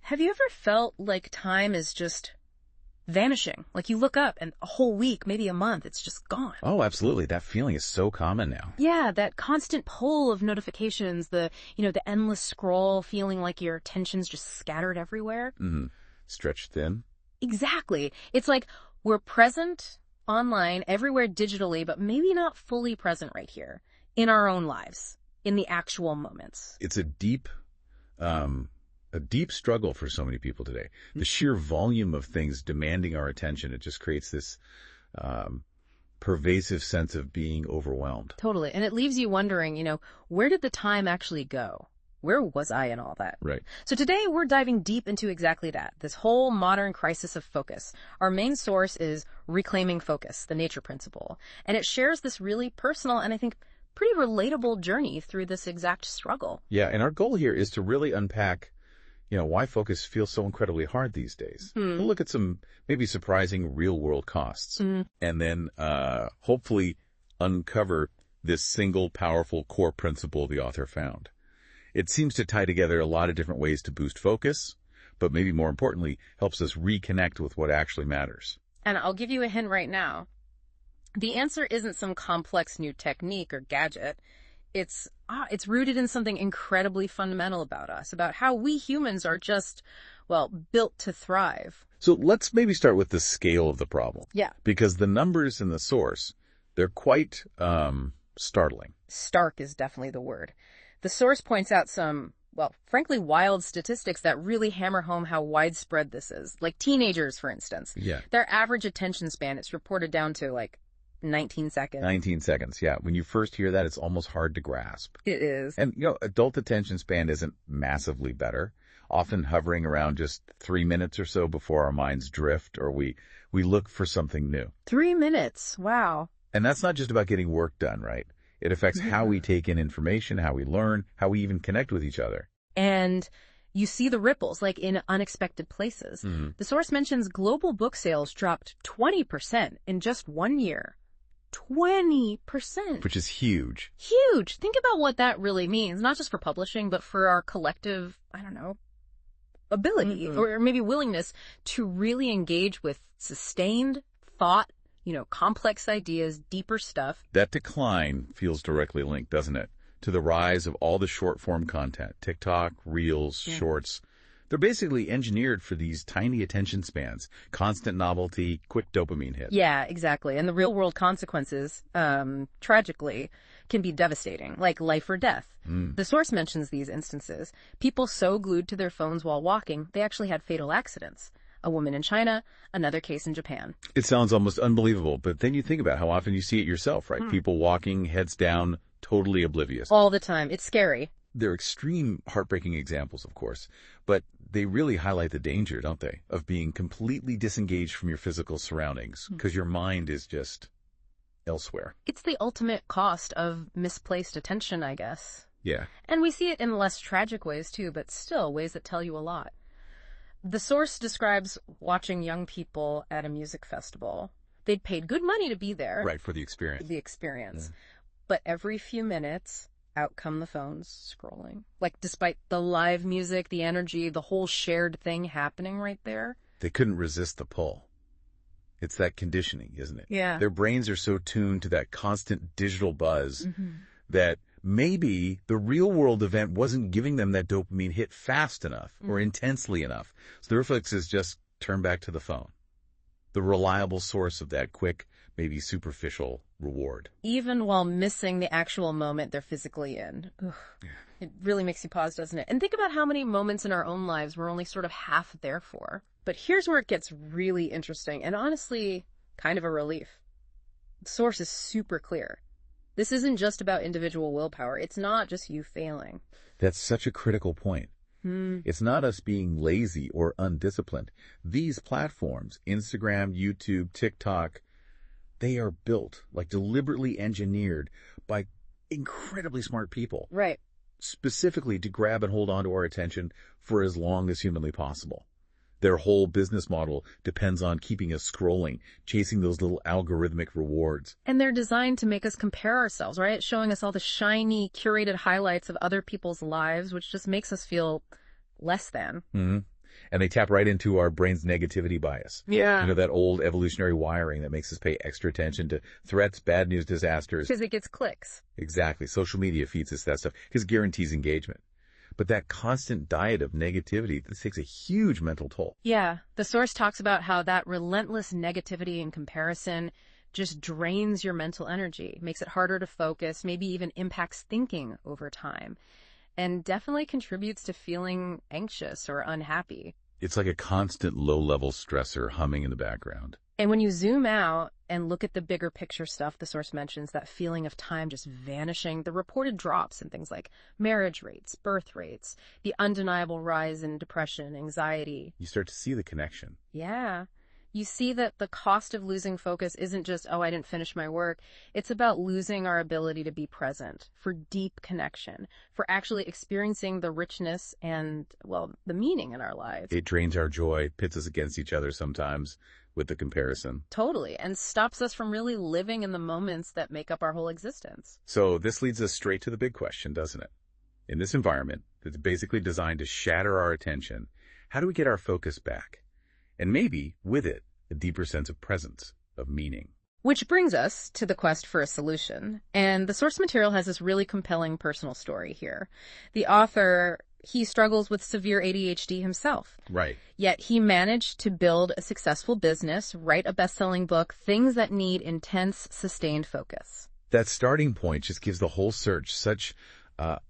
Have you ever felt like time is just vanishing? Like you look up and a whole week, maybe a month, it's just gone. Oh, absolutely. That feeling is so common now. Yeah, that constant pull of notifications, the endless scroll, feeling like your attention's just scattered everywhere. Mm-hmm. Stretched thin. Exactly. It's like we're present online, everywhere digitally, but maybe not fully present right here in our own lives, in the actual moments. It's a deep struggle for so many people today. The sheer volume of things demanding our attention, it just creates this pervasive sense of being overwhelmed. Totally. And it leaves you wondering, where did the time actually go? Where was I in all that? Right. So today we're diving deep into exactly that, this whole modern crisis of focus. Our main source is Reclaiming Focus, the nature principle. And it shares this really personal and I think pretty relatable journey through this exact struggle. Yeah, and our goal here is to really unpack why focus feels so incredibly hard these days. We'll look at some maybe surprising real-world costs, and then hopefully uncover this single powerful core principle the author found. It seems to tie together a lot of different ways to boost focus, but maybe more importantly, helps us reconnect with what actually matters. And I'll give you a hint right now. The answer isn't some complex new technique or gadget. It's rooted in something incredibly fundamental about us, about how we humans are just, built to thrive. So let's maybe start with the scale of the problem. Yeah. Because the numbers in the source, they're quite startling. Stark is definitely the word. The source points out some, frankly, wild statistics that really hammer home how widespread this is. Like teenagers, for instance. Yeah. Their average attention span is reported down to 19 seconds. 19 seconds, yeah. When you first hear that, it's almost hard to grasp. It is. And, adult attention span isn't massively better, often hovering around just 3 minutes or so before our minds drift or we look for something new. 3 minutes. Wow. And that's not just about getting work done, right? It affects how we take in information, how we learn, how we even connect with each other. And you see the ripples, in unexpected places. Mm-hmm. The source mentions global book sales dropped 20% in just 1 year. 20%. Which is huge. Huge. Think about what that really means, not just for publishing, but for our collective, ability or maybe willingness to really engage with sustained thought, complex ideas, deeper stuff. That decline feels directly linked, doesn't it, to the rise of all the short-form content, TikTok, Reels, Shorts. They're basically engineered for these tiny attention spans, constant novelty, quick dopamine hit. Yeah, exactly. And the real-world consequences, tragically, can be devastating, like life or death. The source mentions these instances. People so glued to their phones while walking, they actually had fatal accidents. A woman in China, another case in Japan. It sounds almost unbelievable, but then you think about how often you see it yourself, right? People walking, heads down, totally oblivious. All the time. It's scary. They're extreme, heartbreaking examples, of course, but they really highlight the danger, don't they, of being completely disengaged from your physical surroundings because your mind is just elsewhere. It's the ultimate cost of misplaced attention, I guess. Yeah. And we see it in less tragic ways, too, but still ways that tell you a lot. The source describes watching young people at a music festival. They'd paid good money to be there. Right, for the experience. Yeah. But every few minutes, out come the phones scrolling. Despite the live music, the energy, the whole shared thing happening right there. They couldn't resist the pull. It's that conditioning, isn't it? Yeah. Their brains are so tuned to that constant digital buzz that maybe the real-world event wasn't giving them that dopamine hit fast enough or intensely enough. So the reflex is just turn back to the phone, the reliable source of that quick, maybe superficial reward. Even while missing the actual moment they're physically in. Ugh. Yeah. It really makes you pause, doesn't it? And think about how many moments in our own lives we're only sort of half there for. But here's where it gets really interesting and honestly kind of a relief. The source is super clear. This isn't just about individual willpower. It's not just you failing. That's such a critical point. It's not us being lazy or undisciplined. These platforms, Instagram, YouTube, TikTok, they are built, deliberately engineered by incredibly smart people. Right. Specifically to grab and hold on to our attention for as long as humanly possible. Their whole business model depends on keeping us scrolling, chasing those little algorithmic rewards. And they're designed to make us compare ourselves, right? Showing us all the shiny, curated highlights of other people's lives, which just makes us feel less than. And they tap right into our brain's negativity bias. Yeah. You know, that old evolutionary wiring that makes us pay extra attention to threats, bad news, disasters. Because it gets clicks. Exactly. Social media feeds us that stuff because it guarantees engagement. But that constant diet of negativity, this takes a huge mental toll. Yeah. The source talks about how that relentless negativity and comparison just drains your mental energy, makes it harder to focus, maybe even impacts thinking over time, and definitely contributes to feeling anxious or unhappy. It's like a constant low-level stressor humming in the background. And when you zoom out and look at the bigger picture stuff, the source mentions that feeling of time just vanishing, the reported drops in things like marriage rates, birth rates, the undeniable rise in depression, anxiety. You start to see the connection. Yeah. You see that the cost of losing focus isn't just, oh, I didn't finish my work. It's about losing our ability to be present, for deep connection, for actually experiencing the richness and, well, the meaning in our lives. It drains our joy, pits us against each other sometimes with the comparison. Totally, and stops us from really living in the moments that make up our whole existence. So this leads us straight to the big question, doesn't it? In this environment that's basically designed to shatter our attention, how do we get our focus back? And maybe, with it, a deeper sense of presence, of meaning. Which brings us to the quest for a solution. And the source material has this really compelling personal story here. The author, he struggles with severe ADHD himself. Right. Yet he managed to build a successful business, write a best-selling book, things that need intense, sustained focus. That starting point just gives the whole search such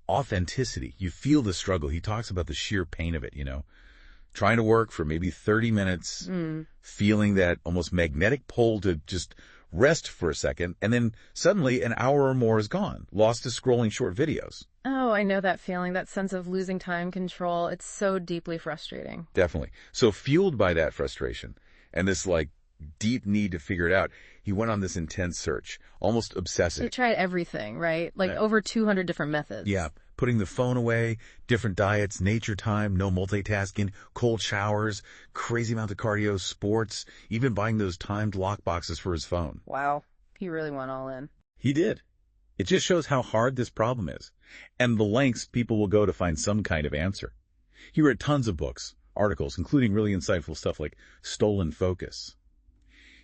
authenticity. You feel the struggle. He talks about the sheer pain of it, you know. Trying to work for maybe 30 minutes, feeling that almost magnetic pull to just rest for a second, and then suddenly an hour or more is gone, lost to scrolling short videos. Oh, I know that feeling, that sense of losing time control. It's so deeply frustrating. Definitely. So fueled by that frustration and this deep need to figure it out, he went on this intense search, almost obsessive. He tried everything, right? Like over 200 different methods. Yeah. Putting the phone away, different diets, nature time, no multitasking, cold showers, crazy amount of cardio, sports, even buying those timed lock boxes for his phone. Wow. He really went all in. He did. It just shows how hard this problem is, and the lengths people will go to find some kind of answer. He read tons of books, articles, including really insightful stuff like Stolen Focus.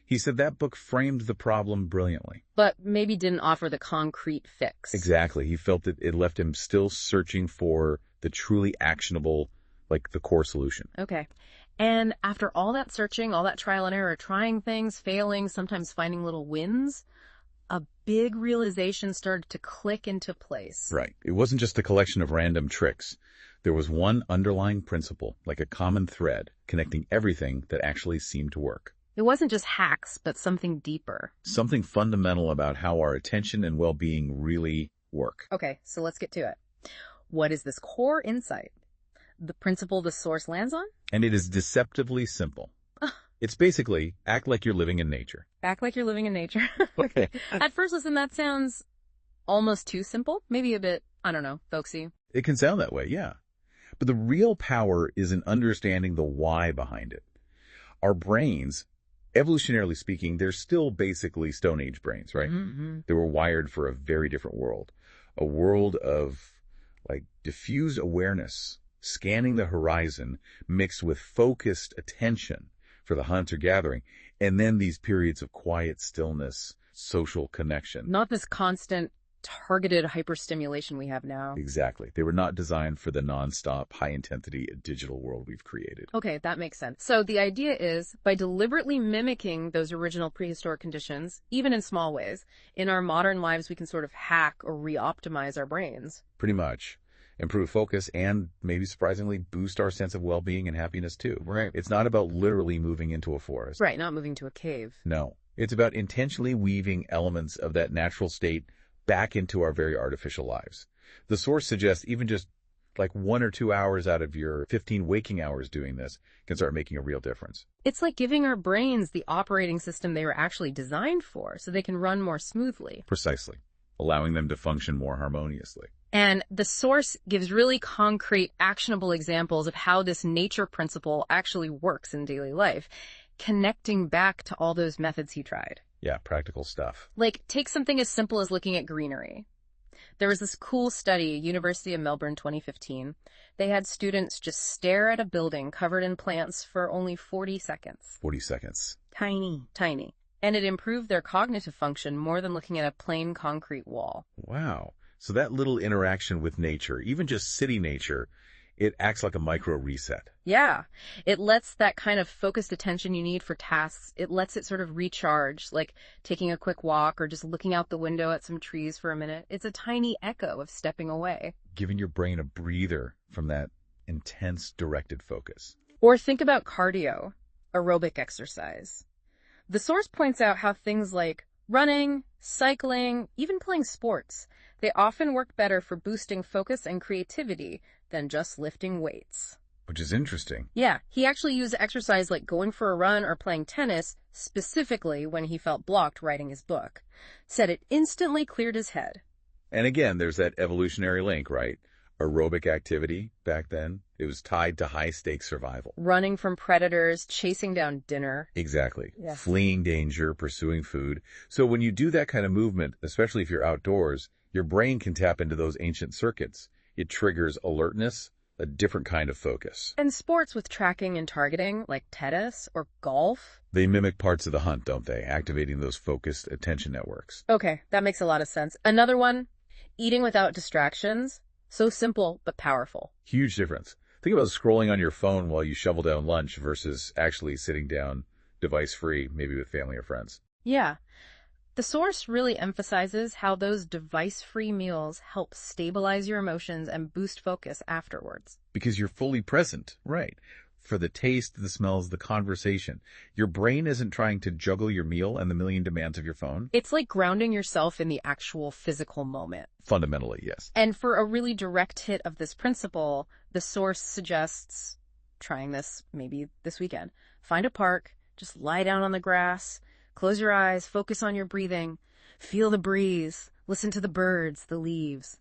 He said that book framed the problem brilliantly. But maybe didn't offer the concrete fix. Exactly. He felt that it left him still searching for the truly actionable, the core solution. Okay. And after all that searching, all that trial and error, trying things, failing, sometimes finding little wins, a big realization started to click into place. Right. It wasn't just a collection of random tricks. There was one underlying principle, like a common thread, connecting everything that actually seemed to work. It wasn't just hacks, but something deeper. Something fundamental about how our attention and well-being really work. Okay, so let's get to it. What is this core insight? The principle the source lands on? And it is deceptively simple. It's basically, act like you're living in nature. Act like you're living in nature. Okay. At first listen, that sounds almost too simple. Maybe a bit, I don't know, folksy. It can sound that way, yeah. But the real power is in understanding the why behind it. Our brains, evolutionarily speaking, they're still basically Stone Age brains, right? Mm-hmm. They were wired for a very different world. A world of, diffused awareness, scanning the horizon, mixed with focused attention for the hunter-gathering, and then these periods of quiet stillness, social connection. Not this constant, targeted hyperstimulation we have now. Exactly. They were not designed for the nonstop, high-intensity digital world we've created. Okay, that makes sense. So the idea is, by deliberately mimicking those original prehistoric conditions, even in small ways, in our modern lives we can sort of hack or re-optimize our brains. Pretty much. Improve focus and, maybe surprisingly, boost our sense of well-being and happiness too. Right. It's not about literally moving into a forest. Right, not moving to a cave. No. It's about intentionally weaving elements of that natural state back into our very artificial lives. The source suggests even just 1 or 2 hours out of your 15 waking hours doing this can start making a real difference. It's like giving our brains the operating system they were actually designed for so they can run more smoothly. Precisely. Allowing them to function more harmoniously. And the source gives really concrete, actionable examples of how this nature principle actually works in daily life, connecting back to all those methods he tried. Yeah, practical stuff. Take something as simple as looking at greenery. There was this cool study, University of Melbourne 2015. They had students just stare at a building covered in plants for only 40 seconds. 40 seconds. Tiny. Tiny. And it improved their cognitive function more than looking at a plain concrete wall. Wow. So that little interaction with nature, even just city nature, it acts like a micro reset. Yeah. It lets that kind of focused attention you need for tasks, it lets it sort of recharge, like taking a quick walk or just looking out the window at some trees for a minute. It's a tiny echo of stepping away. Giving your brain a breather from that intense directed focus. Or think about cardio, aerobic exercise. The source points out how things like running, cycling, even playing sports, they often work better for boosting focus and creativity than just lifting weights. Which is interesting. Yeah, he actually used exercise like going for a run or playing tennis specifically when he felt blocked writing his book. Said it instantly cleared his head. And again, there's that evolutionary link, right? Aerobic activity back then, it was tied to high-stakes survival. Running from predators, chasing down dinner. Exactly. Yeah. Fleeing danger, pursuing food. So when you do that kind of movement, especially if you're outdoors, your brain can tap into those ancient circuits. It triggers alertness, a different kind of focus. And sports with tracking and targeting, like tennis or golf. They mimic parts of the hunt, don't they? Activating those focused attention networks. Okay, that makes a lot of sense. Another one, eating without distractions. So simple, but powerful. Huge difference. Think about scrolling on your phone while you shovel down lunch versus actually sitting down device-free, maybe with family or friends. Yeah. The source really emphasizes how those device-free meals help stabilize your emotions and boost focus afterwards. Because you're fully present, right? For the taste, the smells, the conversation. Your brain isn't trying to juggle your meal and the million demands of your phone. It's like grounding yourself in the actual physical moment. Fundamentally, yes. And for a really direct hit of this principle, the source suggests trying this maybe this weekend. Find a park, just lie down on the grass, close your eyes, focus on your breathing, feel the breeze, listen to the birds, the leaves.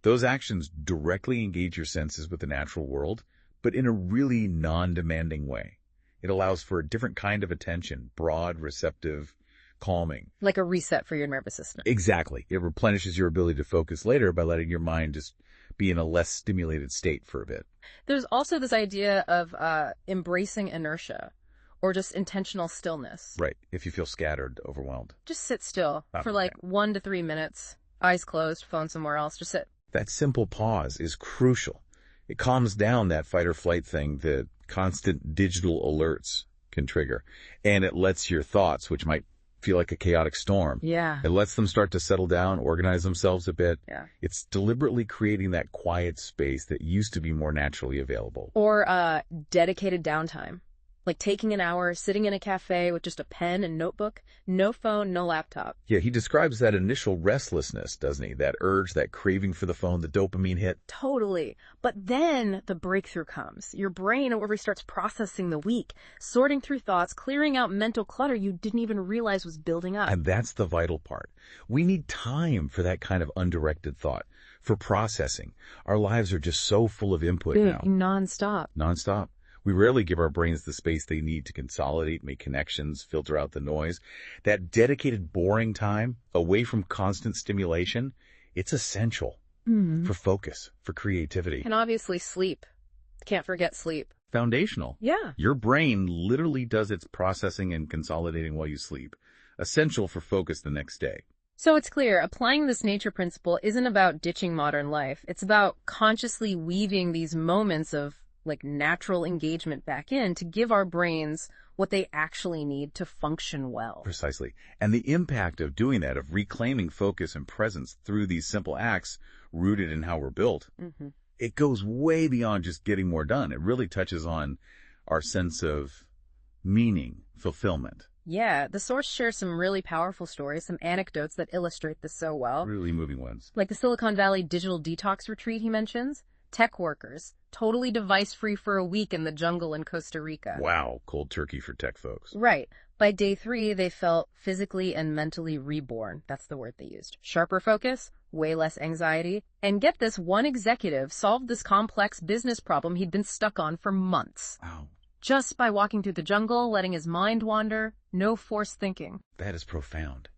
Those actions directly engage your senses with the natural world, but in a really non-demanding way. It allows for a different kind of attention, broad, receptive, calming. Like a reset for your nervous system. Exactly. It replenishes your ability to focus later by letting your mind just be in a less stimulated state for a bit. There's also this idea of embracing inertia or just intentional stillness. Right. If you feel scattered, overwhelmed. Just sit still for like 1 to 3 minutes, eyes closed, phone somewhere else, just sit. That simple pause is crucial. It calms down that fight or flight thing that constant digital alerts can trigger. And it lets your thoughts, which might feel like a chaotic storm, Yeah. it lets them start to settle down, organize themselves a bit. Yeah. It's deliberately creating that quiet space that used to be more naturally available. Or dedicated downtime. Like taking an hour, sitting in a cafe with just a pen and notebook, no phone, no laptop. Yeah, he describes that initial restlessness, doesn't he? That urge, that craving for the phone, the dopamine hit. Totally. But then the breakthrough comes. Your brain already starts processing the week, sorting through thoughts, clearing out mental clutter you didn't even realize was building up. And that's the vital part. We need time for that kind of undirected thought, for processing. Our lives are just so full of input now. Nonstop. Nonstop. We rarely give our brains the space they need to consolidate, make connections, filter out the noise. That dedicated, boring time, away from constant stimulation, it's essential for focus, for creativity. And obviously sleep. Can't forget sleep. Foundational. Yeah. Your brain literally does its processing and consolidating while you sleep. Essential for focus the next day. So it's clear, applying this nature principle isn't about ditching modern life. It's about consciously weaving these moments of like natural engagement back in to give our brains what they actually need to function well. Precisely. And the impact of doing that, of reclaiming focus and presence through these simple acts rooted in how we're built, it goes way beyond just getting more done. It really touches on our sense of meaning, fulfillment. Yeah, the source shares some really powerful stories, some anecdotes that illustrate this so well. Really moving ones. Like the Silicon Valley digital detox retreat he mentions. Tech workers, totally device-free for a week in the jungle in Costa Rica. Wow, cold turkey for tech folks. Right. By day 3, they felt physically and mentally reborn. That's the word they used. Sharper focus, way less anxiety. And get this, one executive solved this complex business problem he'd been stuck on for months. Wow. Just by walking through the jungle, letting his mind wander, no forced thinking. That is profound.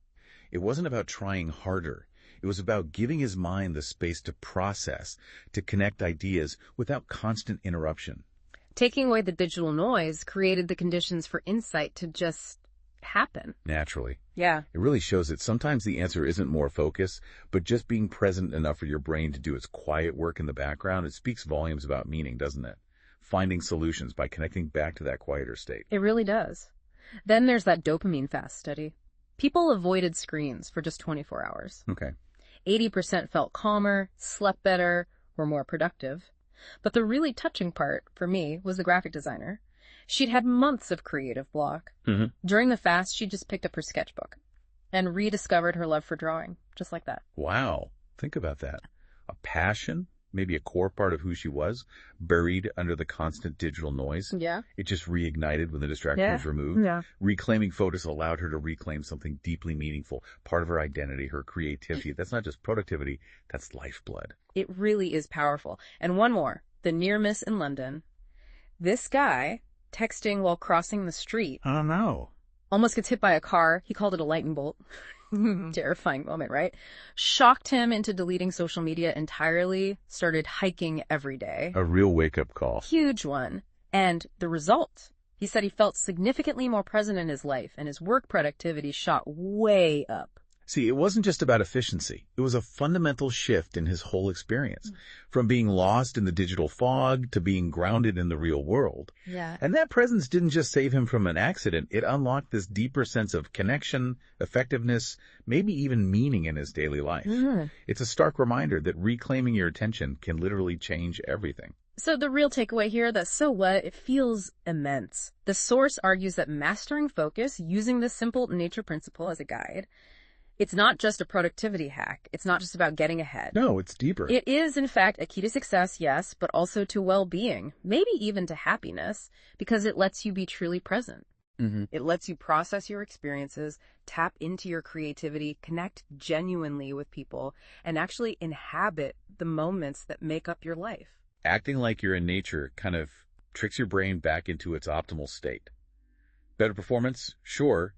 It wasn't about trying harder. It was about giving his mind the space to process, to connect ideas without constant interruption. Taking away the digital noise created the conditions for insight to just happen. Naturally. Yeah. It really shows that sometimes the answer isn't more focus, but just being present enough for your brain to do its quiet work in the background. It speaks volumes about meaning, doesn't it? Finding solutions by connecting back to that quieter state. It really does. Then there's that dopamine fast study. People avoided screens for just 24 hours. Okay. 80% felt calmer, slept better, were more productive. But the really touching part, for me, was the graphic designer. She'd had months of creative block. Mm-hmm. During the fast, she just picked up her sketchbook and rediscovered her love for drawing, just like that. Wow. Think about that. A passion, maybe a core part of who she was, buried under the constant digital noise. Yeah. It just reignited when the distraction was removed. Yeah. Reclaiming photos allowed her to reclaim something deeply meaningful, part of her identity, her creativity. That's not just productivity, that's lifeblood. It really is powerful. And one more, the near miss in London. This guy, texting while crossing the street, Oh, no. almost gets hit by a car. He called it a lightning bolt. Terrifying moment, right? Shocked him into deleting social media entirely, started hiking every day. A real wake-up call. Huge one. And the result, he said he felt significantly more present in his life, and his work productivity shot way up. See, it wasn't just about efficiency. It was a fundamental shift in his whole experience, from being lost in the digital fog to being grounded in the real world. Yeah. And that presence didn't just save him from an accident. It unlocked this deeper sense of connection, effectiveness, maybe even meaning in his daily life. It's a stark reminder that reclaiming your attention can literally change everything. So the real takeaway here, that so what, it feels immense. The source argues that mastering focus, using this simple nature principle as a guide, it's not just a productivity hack. It's not just about getting ahead. No, it's deeper. It is, in fact, a key to success, yes, but also to well-being, maybe even to happiness, because it lets you be truly present. It lets you process your experiences, tap into your creativity, connect genuinely with people, and actually inhabit the moments that make up your life. Acting like you're in nature kind of tricks your brain back into its optimal state. Better performance? Sure.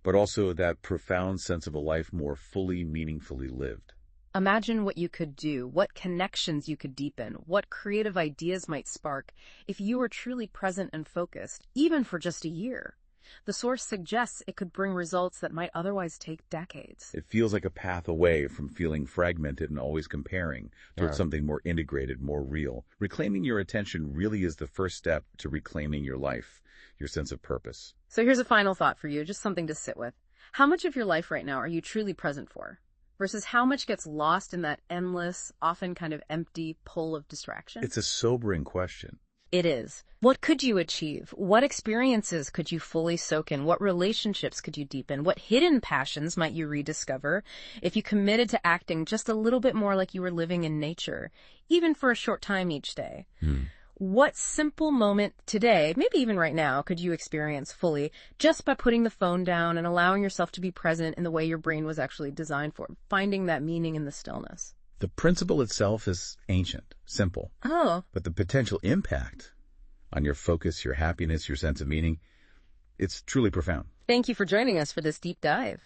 But also that profound sense of a life more fully, meaningfully lived. Imagine what you could do, what connections you could deepen, what creative ideas might spark if you were truly present and focused, even for just a year. The source suggests it could bring results that might otherwise take decades. It feels like a path away from feeling fragmented and always comparing towards something more integrated, more real. Reclaiming your attention really is the first step to reclaiming your life, your sense of purpose. So here's a final thought for you, just something to sit with. How much of your life right now are you truly present for? Versus how much gets lost in that endless, often kind of empty pull of distraction? It's a sobering question. It is. What could you achieve? What experiences could you fully soak in? What relationships could you deepen? What hidden passions might you rediscover if you committed to acting just a little bit more like you were living in nature, even for a short time each day? What simple moment today, maybe even right now, could you experience fully just by putting the phone down and allowing yourself to be present in the way your brain was actually designed for, finding that meaning in the stillness? The principle itself is ancient, simple. Oh. But the potential impact on your focus, your happiness, your sense of meaning, it's truly profound. Thank you for joining us for this deep dive.